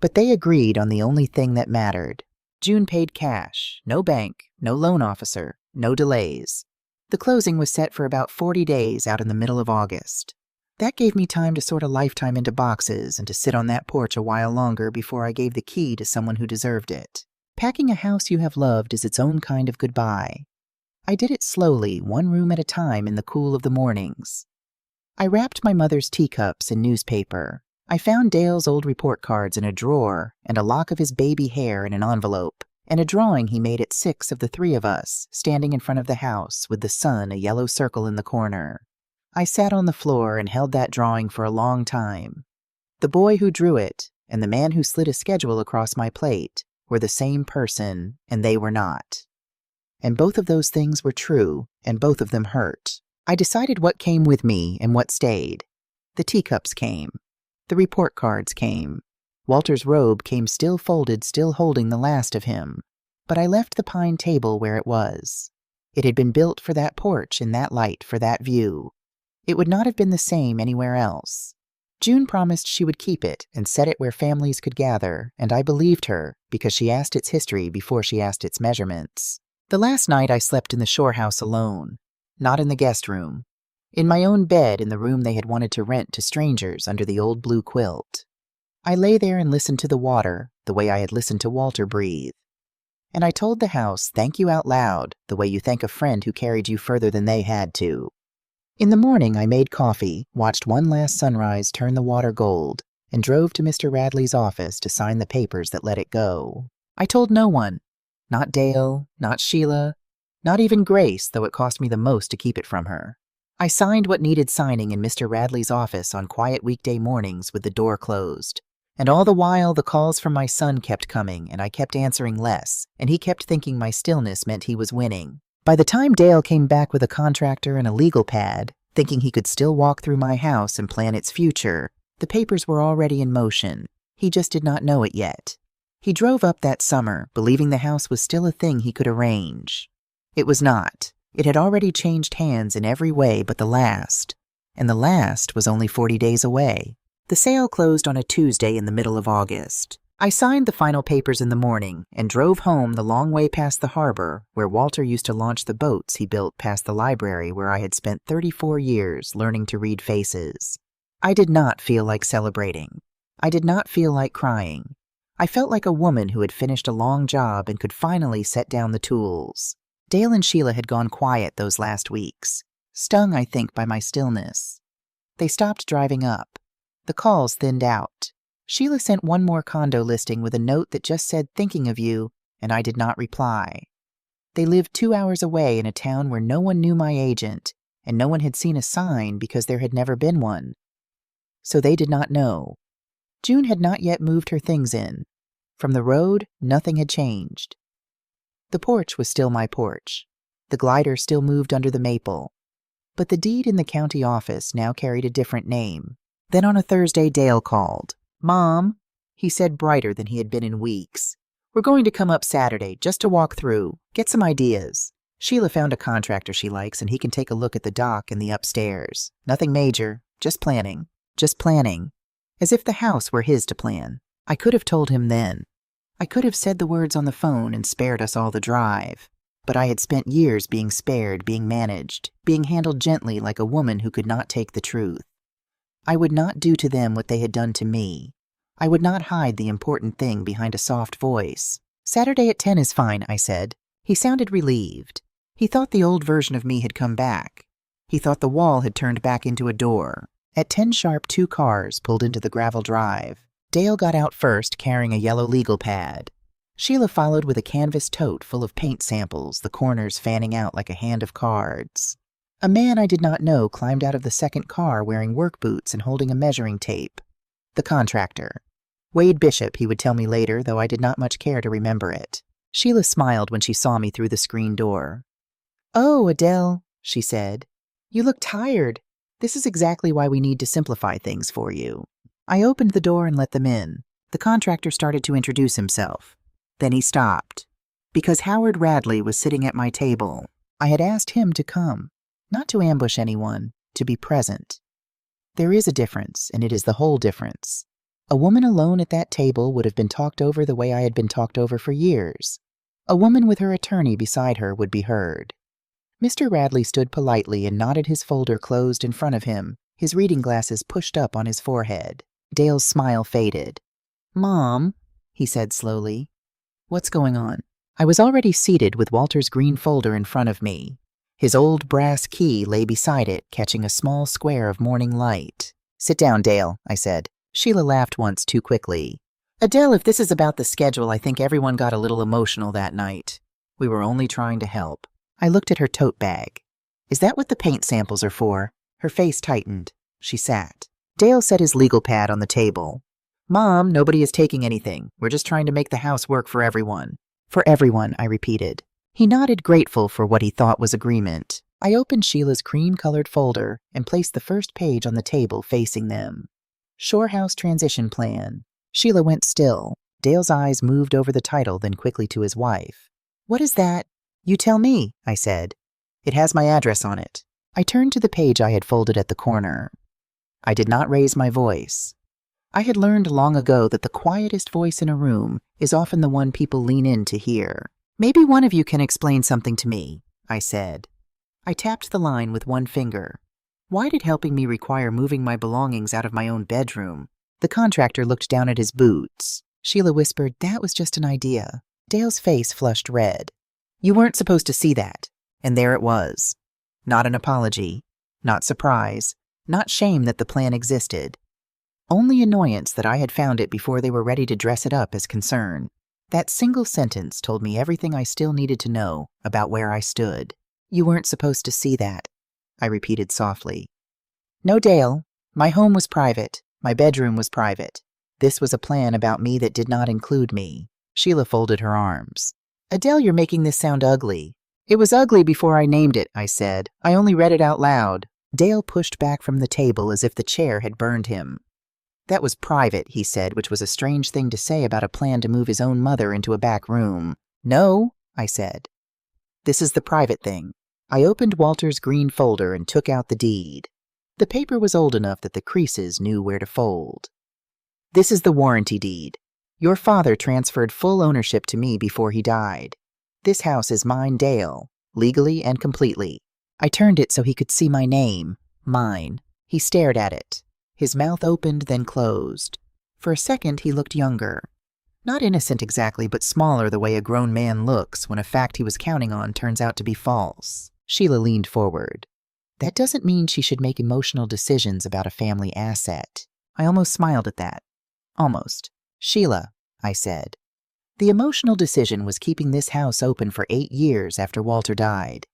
But they agreed on the only thing that mattered. June paid cash, no bank, no loan officer, no delays. The closing was set for about 40 days out in the middle of August. That gave me time to sort a lifetime into boxes and to sit on that porch a while longer before I gave the key to someone who deserved it. Packing a house you have loved is its own kind of goodbye. I did it slowly, one room at a time in the cool of the mornings. I wrapped my mother's teacups in newspaper. I found Dale's old report cards in a drawer and a lock of his baby hair in an envelope, and a drawing he made at 6 of the 3 of us, standing in front of the house with the sun a yellow circle in the corner. I sat on the floor and held that drawing for a long time. The boy who drew it and the man who slid a schedule across my plate were the same person, and they were not. And both of those things were true, and both of them hurt. I decided what came with me and what stayed. The teacups came. The report cards came. Walter's robe came still folded, still holding the last of him. But I left the pine table where it was. It had been built for that porch in that light, for that view. It would not have been the same anywhere else. June promised she would keep it and set it where families could gather, and I believed her because she asked its history before she asked its measurements. The last night I slept in the shore house alone, not in the guest room. In my own bed in the room they had wanted to rent to strangers under the old blue quilt. I lay there and listened to the water the way I had listened to Walter breathe. And I told the house, thank you out loud, the way you thank a friend who carried you further than they had to. In the morning I made coffee, watched one last sunrise turn the water gold, and drove to Mr. Radley's office to sign the papers that let it go. I told no one. Not Dale, not Sheila, not even Grace, though it cost me the most to keep it from her. I signed what needed signing in Mr. Radley's office on quiet weekday mornings with the door closed. And all the while the calls from my son kept coming, and I kept answering less, and he kept thinking my stillness meant he was winning. By the time Dale came back with a contractor and a legal pad, thinking he could still walk through my house and plan its future, the papers were already in motion. He just did not know it yet. He drove up that summer, believing the house was still a thing he could arrange. It was not. It had already changed hands in every way but the last, and the last was only 40 days away. The sale closed on a Tuesday in the middle of August. I signed the final papers in the morning and drove home the long way past the harbor where Walter used to launch the boats he built past the library where I had spent 34 years learning to read faces. I did not feel like celebrating. I did not feel like crying. I felt like a woman who had finished a long job and could finally set down the tools. Dale and Sheila had gone quiet those last weeks, stung, I think, by my stillness. They stopped driving up. The calls thinned out. Sheila sent one more condo listing with a note that just said, "Thinking of you," and I did not reply. They lived 2 hours away in a town where no one knew my agent, and no one had seen a sign because there had never been one. So they did not know. June had not yet moved her things in. From the road, nothing had changed. The porch was still my porch. The glider still moved under the maple. But the deed in the county office now carried a different name. Then on a Thursday, Dale called. "Mom," he said, brighter than he had been in weeks. "We're going to come up Saturday just to walk through, get some ideas. Sheila found a contractor she likes and he can take a look at the dock and the upstairs. Nothing major, just planning. Just planning. As if the house were his to plan. I could have told him then. I could have said the words on the phone and spared us all the drive. But I had spent years being spared, being managed, being handled gently like a woman who could not take the truth. I would not do to them what they had done to me. I would not hide the important thing behind a soft voice. "Saturday at 10 is fine," I said. He sounded relieved. He thought the old version of me had come back. He thought the wall had turned back into a door. At 10 sharp, 2 cars pulled into the gravel drive. Dale got out first, carrying a yellow legal pad. Sheila followed with a canvas tote full of paint samples, the corners fanning out like a hand of cards. A man I did not know climbed out of the second car wearing work boots and holding a measuring tape. The contractor. Wade Bishop, he would tell me later, though I did not much care to remember it. Sheila smiled when she saw me through the screen door. "Oh, Adele," she said. "You look tired. This is exactly why we need to simplify things for you." I opened the door and let them in. The contractor started to introduce himself. Then he stopped. Because Howard Radley was sitting at my table, I had asked him to come. Not to ambush anyone, to be present. There is a difference, and it is the whole difference. A woman alone at that table would have been talked over the way I had been talked over for years. A woman with her attorney beside her would be heard. Mr. Radley stood politely and nodded his folder closed in front of him, his reading glasses pushed up on his forehead. Dale's smile faded. "Mom," he said slowly. "What's going on?" I was already seated with Walter's green folder in front of me. His old brass key lay beside it, catching a small square of morning light. "Sit down, Dale," I said. Sheila laughed once too quickly. "Adele, if this is about the schedule, I think everyone got a little emotional that night. We were only trying to help." I looked at her tote bag. "Is that what the paint samples are for?" Her face tightened. She sat. Dale set his legal pad on the table. "Mom, nobody is taking anything. We're just trying to make the house work for everyone." "For everyone," I repeated. He nodded, grateful for what he thought was agreement. I opened Sheila's cream-colored folder and placed the first page on the table facing them. Shore House Transition Plan. Sheila went still. Dale's eyes moved over the title, then quickly to his wife. "What is that?" "You tell me," I said. "It has my address on it." I turned to the page I had folded at the corner. I did not raise my voice. I had learned long ago that the quietest voice in a room is often the one people lean in to hear. "Maybe one of you can explain something to me," I said. I tapped the line with one finger. Why did helping me require moving my belongings out of my own bedroom? The contractor looked down at his boots. Sheila whispered, "That was just an idea." Dale's face flushed red. "You weren't supposed to see that." And there it was. Not an apology, not surprise, not shame that the plan existed. Only annoyance that I had found it before they were ready to dress it up as concern. That single sentence told me everything I still needed to know about where I stood. "You weren't supposed to see that," I repeated softly. "No, Dale. My home was private. My bedroom was private. This was a plan about me that did not include me." Sheila folded her arms. "Adele, you're making this sound ugly." "It was ugly before I named it," I said. "I only read it out loud." Dale pushed back from the table as if the chair had burned him. "That was private," he said, which was a strange thing to say about a plan to move his own mother into a back room. "No," I said. "This is the private thing." I opened Walter's green folder and took out the deed. The paper was old enough that the creases knew where to fold. "This is the warranty deed. Your father transferred full ownership to me before he died. This house is mine, Dale, legally and completely. I turned it so he could see my name, mine. He stared at it. His mouth opened, then closed. For a second, he looked younger. Not innocent exactly, but smaller the way a grown man looks when a fact he was counting on turns out to be false. Sheila leaned forward. That doesn't mean she should make emotional decisions about a family asset. I almost smiled at that. Almost. Sheila, I said. The emotional decision was keeping this house open for 8 years after Walter died.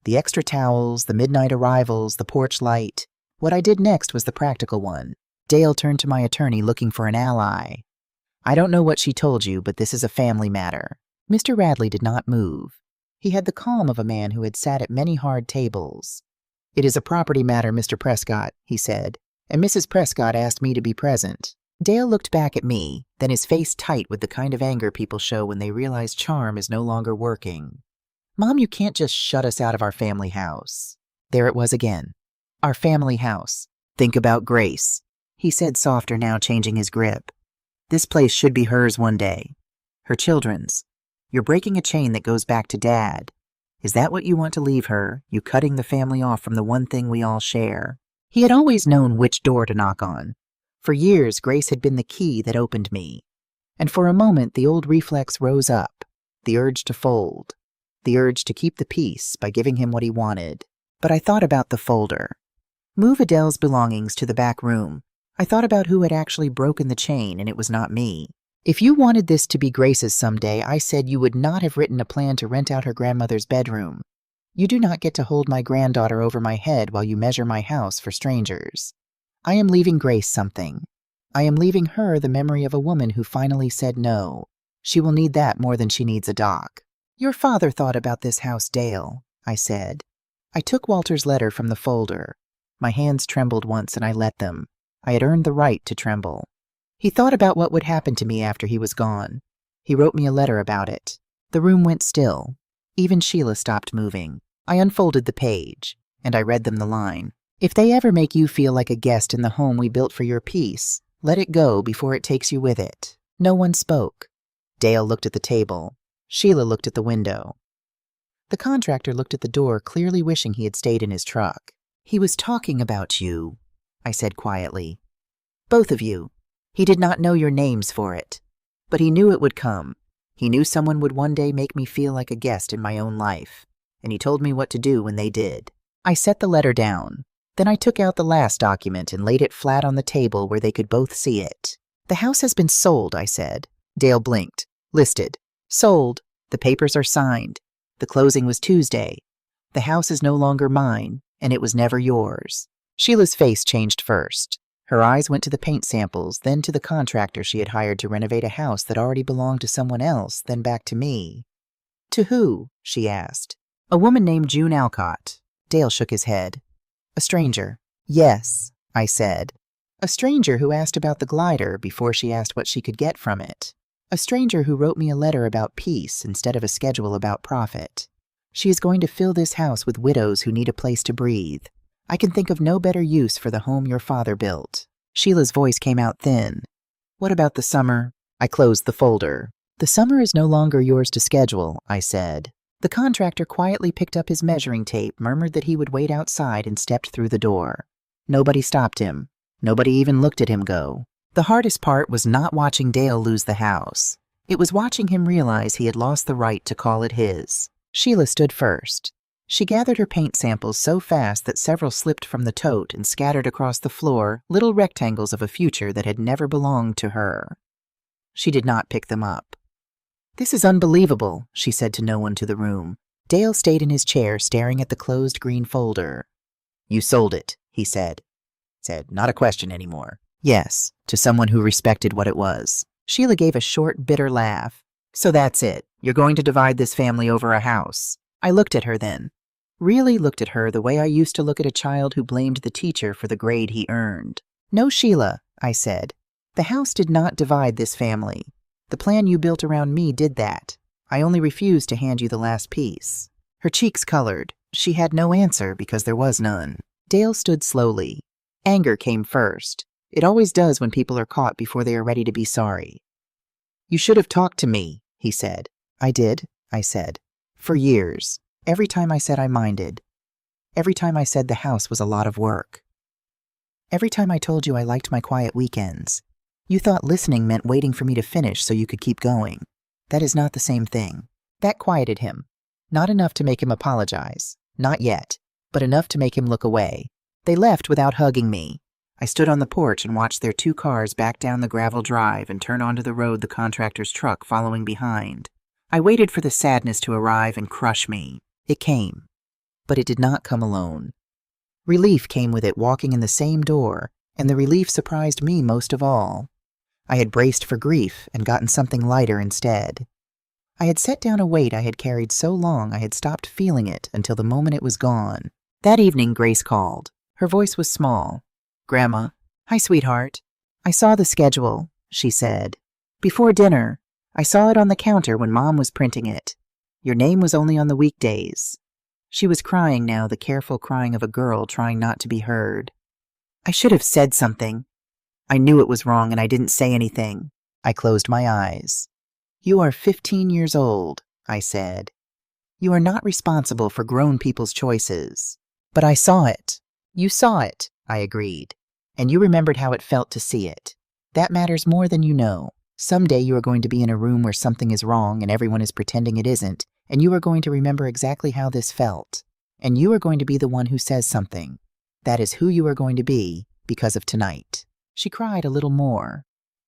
The extra towels, the midnight arrivals, the porch light. What I did next was the practical one. Dale turned to my attorney looking for an ally. I don't know what she told you, but this is a family matter. Mr. Radley did not move. He had the calm of a man who had sat at many hard tables. It is a property matter, Mr. Prescott, he said, and Mrs. Prescott asked me to be present. Dale looked back at me, then his face tight with the kind of anger people show when they realize charm is no longer working. Mom, you can't just shut us out of our family house. There it was again. Our family house. Think about Grace, he said softer now, changing his grip. This place should be hers one day. Her children's. You're breaking a chain that goes back to Dad. Is that what you want to leave her, you cutting the family off from the one thing we all share? He had always known which door to knock on. For years, Grace had been the key that opened me. And for a moment, the old reflex rose up, the urge to fold, the urge to keep the peace by giving him what he wanted. But I thought about the folder. Move Adele's belongings to the back room. I thought about who had actually broken the chain, and it was not me. If you wanted this to be Grace's someday, I said you would not have written a plan to rent out her grandmother's bedroom. You do not get to hold my granddaughter over my head while you measure my house for strangers. I am leaving Grace something. I am leaving her the memory of a woman who finally said no. She will need that more than she needs a dock. Your father thought about this house, Dale, I said. I took Walter's letter from the folder. My hands trembled once and I let them. I had earned the right to tremble. He thought about what would happen to me after he was gone. He wrote me a letter about it. The room went still. Even Sheila stopped moving. I unfolded the page, and I read them the line. If they ever make you feel like a guest in the home we built for your peace, let it go before it takes you with it. No one spoke. Dale looked at the table. Sheila looked at the window. The contractor looked at the door, clearly wishing he had stayed in his truck. He was talking about you, I said quietly. Both of you. He did not know your names for it. But he knew it would come. He knew someone would one day make me feel like a guest in my own life. And he told me what to do when they did. I set the letter down. Then I took out the last document and laid it flat on the table where they could both see it. The house has been sold, I said. Dale blinked. Listed. Sold. The papers are signed. The closing was Tuesday. The house is no longer mine, and it was never yours. Sheila's face changed first. Her eyes went to the paint samples, then to the contractor she had hired to renovate a house that already belonged to someone else, then back to me. To who? She asked. A woman named June Alcott. Dale shook his head. A stranger. Yes, I said. A stranger who asked about the glider before she asked what she could get from it. A stranger who wrote me a letter about peace instead of a schedule about profit. She is going to fill this house with widows who need a place to breathe. I can think of no better use for the home your father built. Sheila's voice came out thin. What about the summer? I closed the folder. The summer is no longer yours to schedule, I said. The contractor quietly picked up his measuring tape, murmured that he would wait outside, and stepped through the door. Nobody stopped him. Nobody even looked at him go. The hardest part was not watching Dale lose the house. It was watching him realize he had lost the right to call it his. Sheila stood first. She gathered her paint samples so fast that several slipped from the tote and scattered across the floor, little rectangles of a future that had never belonged to her. She did not pick them up. This is unbelievable, she said to no one to the room. Dale stayed in his chair, staring at the closed green folder. You sold it, he said. Not a question anymore. Yes, to someone who respected what it was. Sheila gave a short, bitter laugh. So that's it. You're going to divide this family over a house. I looked at her then. Really looked at her the way I used to look at a child who blamed the teacher for the grade he earned. No, Sheila, I said. The house did not divide this family. The plan you built around me did that. I only refused to hand you the last piece. Her cheeks colored. She had no answer because there was none. Dale stood slowly. Anger came first. It always does when people are caught before they are ready to be sorry. You should have talked to me, he said. I did, I said. For years. Every time I said I minded. Every time I said the house was a lot of work. Every time I told you I liked my quiet weekends. You thought listening meant waiting for me to finish so you could keep going. That is not the same thing. That quieted him. Not enough to make him apologize. Not yet. But enough to make him look away. They left without hugging me. I stood on the porch and watched their 2 cars back down the gravel drive and turn onto the road, the contractor's truck following behind. I waited for the sadness to arrive and crush me. It came. But it did not come alone. Relief came with it, walking in the same door, and the relief surprised me most of all. I had braced for grief and gotten something lighter instead. I had set down a weight I had carried so long I had stopped feeling it until the moment it was gone. That evening, Grace called. Her voice was small. Grandma. Hi, sweetheart. I saw the schedule, she said. Before dinner. I saw it on the counter when Mom was printing it. Your name was only on the weekdays. She was crying now, the careful crying of a girl trying not to be heard. I should have said something. I knew it was wrong and I didn't say anything. I closed my eyes. You are 15 years old, I said. You are not responsible for grown people's choices. But I saw it. You saw it, I agreed. And you remembered how it felt to see it. That matters more than you know. Someday you are going to be in a room where something is wrong and everyone is pretending it isn't, and you are going to remember exactly how this felt. And you are going to be the one who says something. That is who you are going to be because of tonight. She cried a little more.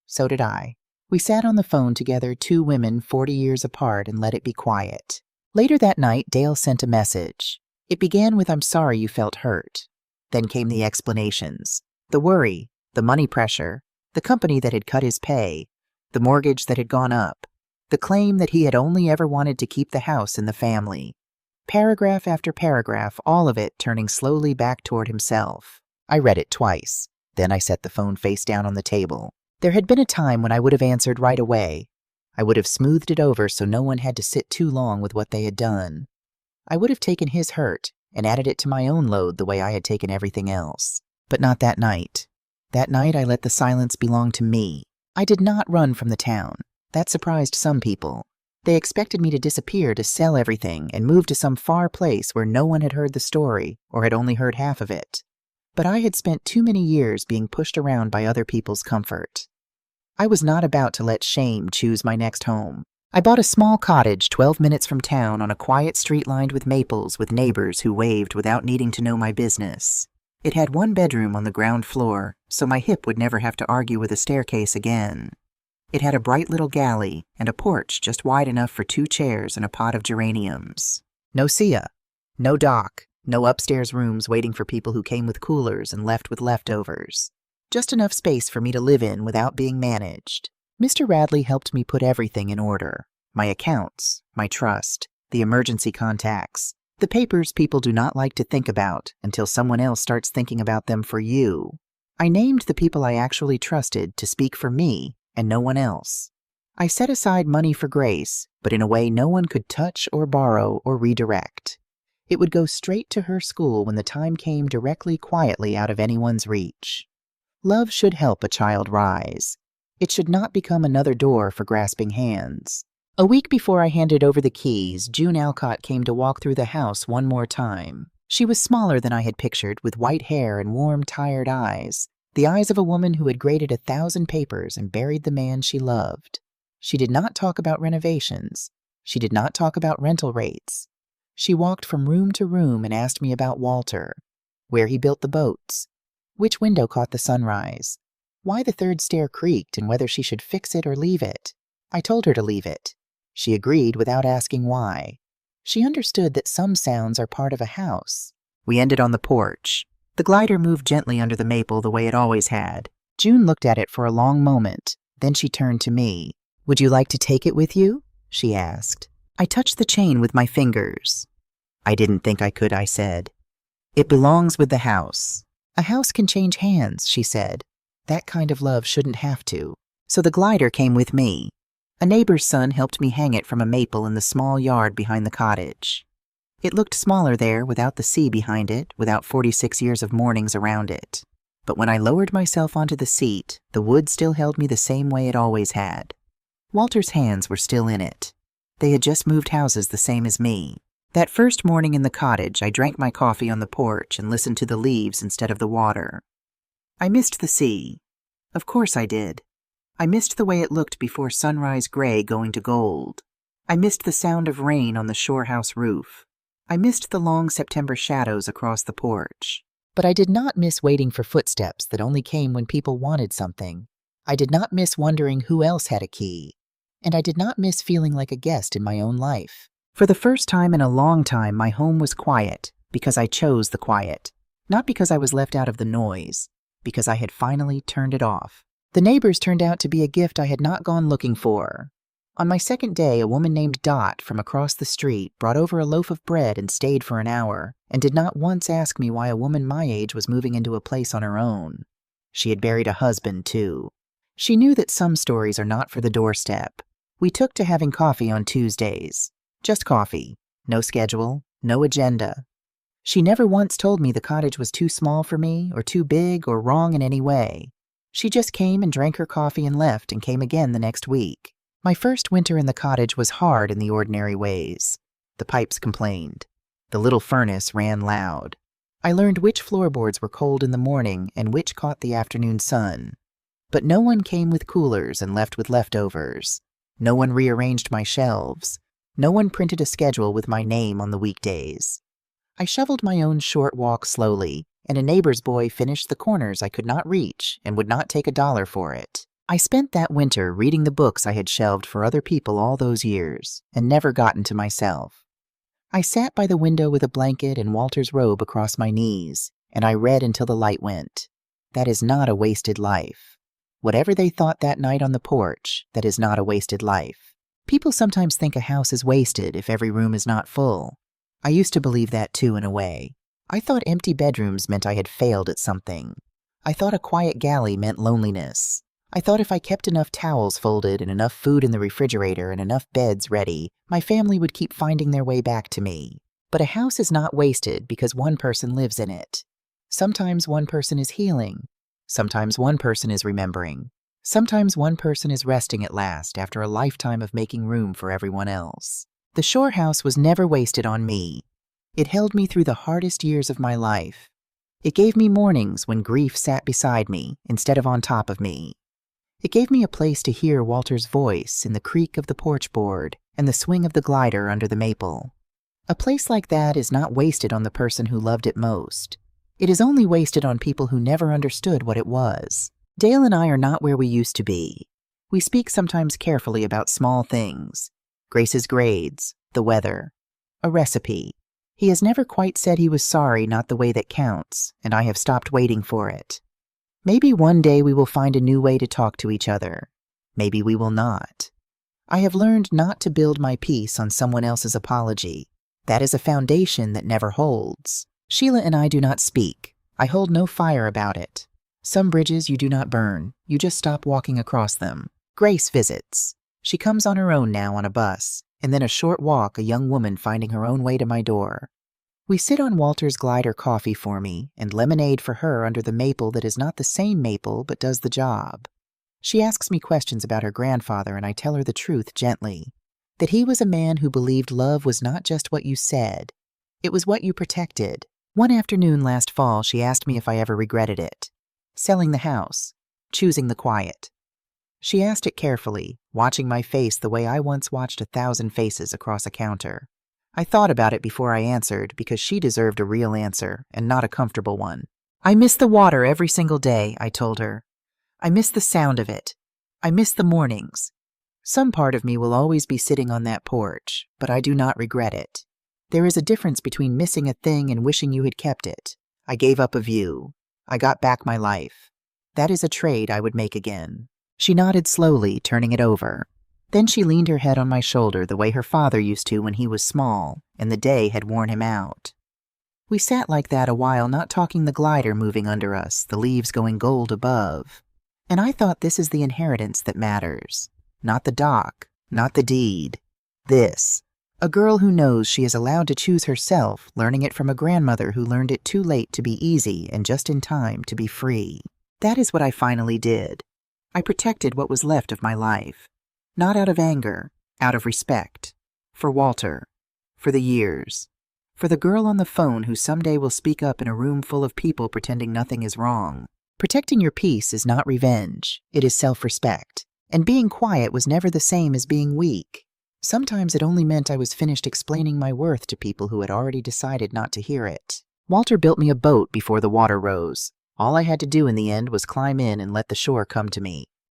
So did I. We sat on the phone together, 2 women 40 years apart, and let it be quiet. Later that night, Dale sent a message. It began with, I'm sorry you felt hurt. Then came the explanations. The worry, the money pressure, the company that had cut his pay, the mortgage that had gone up, the claim that he had only ever wanted to keep the house and the family. Paragraph after paragraph, all of it turning slowly back toward himself. I read it twice. Then I set the phone face down on the table. There had been a time when I would have answered right away. I would have smoothed it over so no one had to sit too long with what they had done. I would have taken his hurt and added it to my own load the way I had taken everything else. But not that night. That night I let the silence belong to me. I did not run from the town. That surprised some people. They expected me to disappear, to sell everything, and move to some far place where no one had heard the story or had only heard half of it. But I had spent too many years being pushed around by other people's comfort. I was not about to let shame choose my next home. I bought a small cottage 12 minutes from town on a quiet street lined with maples with neighbors who waved without needing to know my business. It had 1 bedroom on the ground floor, so my hip would never have to argue with a staircase again. It had a bright little galley and a porch just wide enough for 2 chairs and a pot of geraniums. No Sia, no dock, no upstairs rooms waiting for people who came with coolers and left with leftovers. Just enough space for me to live in without being managed. Mr. Radley helped me put everything in order. My accounts, my trust, the emergency contacts, the papers people do not like to think about until someone else starts thinking about them for you. I named the people I actually trusted to speak for me and no one else. I set aside money for Grace, but in a way no one could touch or borrow or redirect. It would go straight to her school when the time came, directly, quietly out of anyone's reach. Love should help a child rise. It should not become another door for grasping hands. A week before I handed over the keys, June Alcott came to walk through the house one more time. She was smaller than I had pictured, with white hair and warm, tired eyes, the eyes of a woman who had graded 1,000 papers and buried the man she loved. She did not talk about renovations. She did not talk about rental rates. She walked from room to room and asked me about Walter, where he built the boats, which window caught the sunrise, why the 3rd stair creaked and whether she should fix it or leave it. I told her to leave it. She agreed without asking why. She understood that some sounds are part of a house. We ended on the porch. The glider moved gently under the maple the way it always had. June looked at it for a long moment. Then she turned to me. Would you like to take it with you? She asked. I touched the chain with my fingers. I didn't think I could, I said. It belongs with the house. A house can change hands, she said. That kind of love shouldn't have to. So the glider came with me. A neighbor's son helped me hang it from a maple in the small yard behind the cottage. It looked smaller there, without the sea behind it, without 46 years of mornings around it. But when I lowered myself onto the seat, the wood still held me the same way it always had. Walter's hands were still in it. They had just moved houses the same as me. That first morning in the cottage, I drank my coffee on the porch and listened to the leaves instead of the water. I missed the sea. Of course I did. I missed the way it looked before sunrise gray going to gold. I missed the sound of rain on the shore house roof. I missed the long September shadows across the porch. But I did not miss waiting for footsteps that only came when people wanted something. I did not miss wondering who else had a key. And I did not miss feeling like a guest in my own life. For the first time in a long time, my home was quiet because I chose the quiet. Not because I was left out of the noise, because I had finally turned it off. The neighbors turned out to be a gift I had not gone looking for. On my second day, a woman named Dot from across the street brought over a loaf of bread and stayed for an hour, and did not once ask me why a woman my age was moving into a place on her own. She had buried a husband, too. She knew that some stories are not for the doorstep. We took to having coffee on Tuesdays. Just coffee. No schedule, no agenda. She never once told me the cottage was too small for me, or too big, or wrong in any way. She just came and drank her coffee and left, and came again the next week. My first winter in the cottage was hard in the ordinary ways. The pipes complained. The little furnace ran loud. I learned which floorboards were cold in the morning and which caught the afternoon sun. But no one came with coolers and left with leftovers. No one rearranged my shelves. No one printed a schedule with my name on the weekdays. I shoveled my own short walk slowly, and a neighbor's boy finished the corners I could not reach and would not take $1 for it. I spent that winter reading the books I had shelved for other people all those years, and never gotten to myself. I sat by the window with a blanket and Walter's robe across my knees, and I read until the light went. That is not a wasted life. Whatever they thought that night on the porch, that is not a wasted life. People sometimes think a house is wasted if every room is not full. I used to believe that too in a way. I thought empty bedrooms meant I had failed at something. I thought a quiet galley meant loneliness. I thought if I kept enough towels folded and enough food in the refrigerator and enough beds ready, my family would keep finding their way back to me. But a house is not wasted because one person lives in it. Sometimes one person is healing. Sometimes one person is remembering. Sometimes one person is resting at last after a lifetime of making room for everyone else. The shore house was never wasted on me. It held me through the hardest years of my life. It gave me mornings when grief sat beside me instead of on top of me. It gave me a place to hear Walter's voice in the creak of the porch board and the swing of the glider under the maple. A place like that is not wasted on the person who loved it most. It is only wasted on people who never understood what it was. Dale and I are not where we used to be. We speak sometimes carefully about small things. Grace's grades, the weather, a recipe. He has never quite said he was sorry, not the way that counts, and I have stopped waiting for it. Maybe one day we will find a new way to talk to each other. Maybe we will not. I have learned not to build my peace on someone else's apology. That is a foundation that never holds. Sheila and I do not speak. I hold no fire about it. Some bridges you do not burn. You just stop walking across them. Grace visits. She comes on her own now on a bus, and then a short walk, a young woman finding her own way to my door. We sit on Walter's glider coffee for me, and lemonade for her under the maple that is not the same maple but does the job. She asks me questions about her grandfather, and I tell her the truth gently. That he was a man who believed love was not just what you said. It was what you protected. One afternoon last fall, she asked me if I ever regretted it. Selling the house. Choosing the quiet. She asked it carefully, watching my face the way I once watched 1,000 faces across a counter. I thought about it before I answered because she deserved a real answer and not a comfortable one. I miss the water every single day, I told her. I miss the sound of it. I miss the mornings. Some part of me will always be sitting on that porch, but I do not regret it. There is a difference between missing a thing and wishing you had kept it. I gave up a view. I got back my life. That is a trade I would make again. She nodded slowly, turning it over. Then she leaned her head on my shoulder the way her father used to when he was small, and the day had worn him out. We sat like that a while, not talking, the glider moving under us, the leaves going gold above. And I thought, this is the inheritance that matters. Not the dock, not the deed. This. A girl who knows she is allowed to choose herself, learning it from a grandmother who learned it too late to be easy and just in time to be free. That is what I finally did. I protected what was left of my life. Not out of anger, out of respect. For Walter. For the years. For the girl on the phone who someday will speak up in a room full of people pretending nothing is wrong. Protecting your peace is not revenge, it is self-respect. And being quiet was never the same as being weak. Sometimes it only meant I was finished explaining my worth to people who had already decided not to hear it. Walter built me a boat before the water rose. All I had to do in the end was climb in and let the shore come to me.